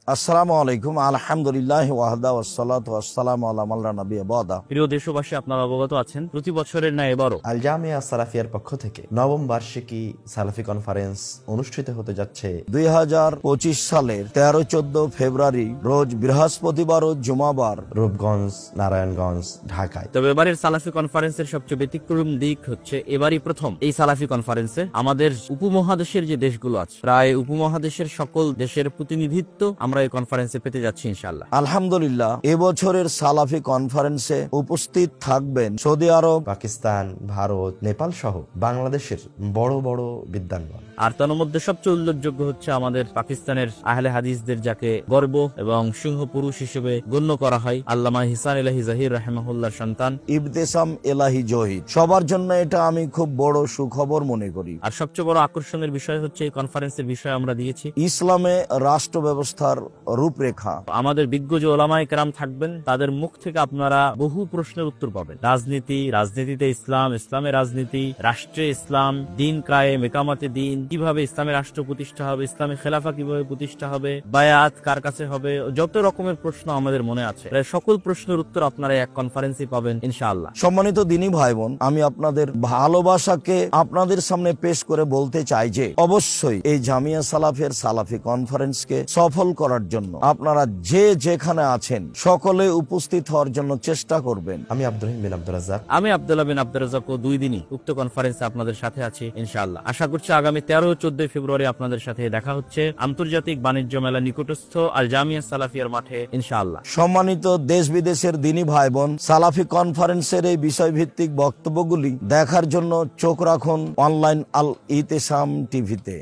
আসসালামু আলাইকুম, আলহামদুলিল্লাহ ওয়াহদা ওয়াসসালাতু ওয়াসসালামু আলা মান লা নাবিয়্যা বা'দা। প্রিয় দেশবাসী, আপনারা অবগত আছেন প্রতি বছরের ন্যায় এবারও আল জামিয়া সালাফিয়ার পক্ষ থেকে নবম বার্ষিকী সালাফি কনফারেন্স অনুষ্ঠিত হতে যাচ্ছে 2025 সালের 13-14 ফেব্রুয়ারি রোজ বৃহস্পতিবার ও জুমাবার রূপগঞ্জ, নারায়ণগঞ্জ, ঢাকায়। তবে এবারের সালাফি কনফারেন্সের সবচেয়ে ব্যতিক্রম দিক হচ্ছে এবারই প্রথম এই সালাফি কনফারেন্সে আমাদের উপমহাদেশের যে দেশগুলো আছে, প্রায় উপমহাদেশের সকল দেশের প্রতিনিধিত্ব আমরা এই কনফারেন্সে পেতে যাচ্ছি ইনশাআল্লাহ। আলহামদুলিল্লাহ, এবছরের সালাফি কনফারেন্সে উপস্থিত থাকবেন সৌদি আরব, পাকিস্তান, ভারত, নেপাল সহ বাংলাদেশের বড় বড় বিদ্বানগণ। আর তার মধ্যে সবচেয়ে উল্লেখযোগ্য হচ্ছে আমাদের পাকিস্তানের আহলে হাদিসদের যাকে গর্ব এবং সিংহ পুরুষ হিসেবে গণ্য করা হয়, আল্লামা হিসান এলাহি জাহির রাহিমাহুল্লাহর সন্তান ইবতেসাম এলাহি জহিদ। সবার জন্য এটা আমি খুব বড় সুখবর মনে করি। আর সবচেয়ে বড় আকর্ষণের বিষয় হচ্ছে এই কনফারেন্সের বিষয় আমরা দিয়েছি ইসলামে রাষ্ট্র ব্যবস্থার রূপরেখা। আমাদের বিজ্ঞ যে ওলামায়ে কেরাম থাকবেন তাদের মুখ থেকে আপনারা বহু প্রশ্নের উত্তর পাবেন। রাজনীতিতে ইসলাম, ইসলামে রাজনীতি, রাষ্ট্রে ইসলাম, দিন কায়েম, একামতে দিন, কিভাবে ইসলামের রাষ্ট্র প্রতিষ্ঠা হবে, ইসলামী খেলাফা কিভাবে প্রতিষ্ঠা হবে, বায়াত কার কাছে হবে, যত রকমের প্রশ্ন আমাদের মনে আছে প্রায় সকল প্রশ্নের উত্তর আপনারা এক কনফারেন্সে পাবেন ইনশাআল্লাহ। সম্মানিত দিনী ভাই বোন, আমি আপনাদের ভালোবাসাকে আপনাদের সামনে পেশ করে বলতে চাই যে অবশ্যই এই জামিয়া সালাফের সালাফি কনফারেন্সকে সফল করার জন্য আপনারা যে যেখানে আছেন সকলে উপস্থিত হওয়ার জন্য চেষ্টা করবেন। আমি আব্দুর রহিম বিন আব্দুর রাজ্জাক, আমি আব্দুল্লাহ বিন আব্দুর রাজ্জাক ও 2 দিনই উক্ত কনফারেন্সে আপনাদের সাথে আছি ইনশাআল্লাহ। আশা করছি আগামী 13 ও 14 ফেব্রুয়ারি আপনাদের সাথে দেখা হচ্ছে আন্তর্জাতিক বাণিজ্য মেলা নিকটস্থ আল জামিয়া সালাফিয়ার মাঠে ইনশাআল্লাহ। সম্মানিত দেশ বিদেশের দিনী ভাই বোন, সালাফি কনফারেন্সের এই বিষয়ভিত্তিক বক্তব্যগুলি দেখার জন্য চোখ রাখুন অনলাইন আল ইতেসাম টিভিতে।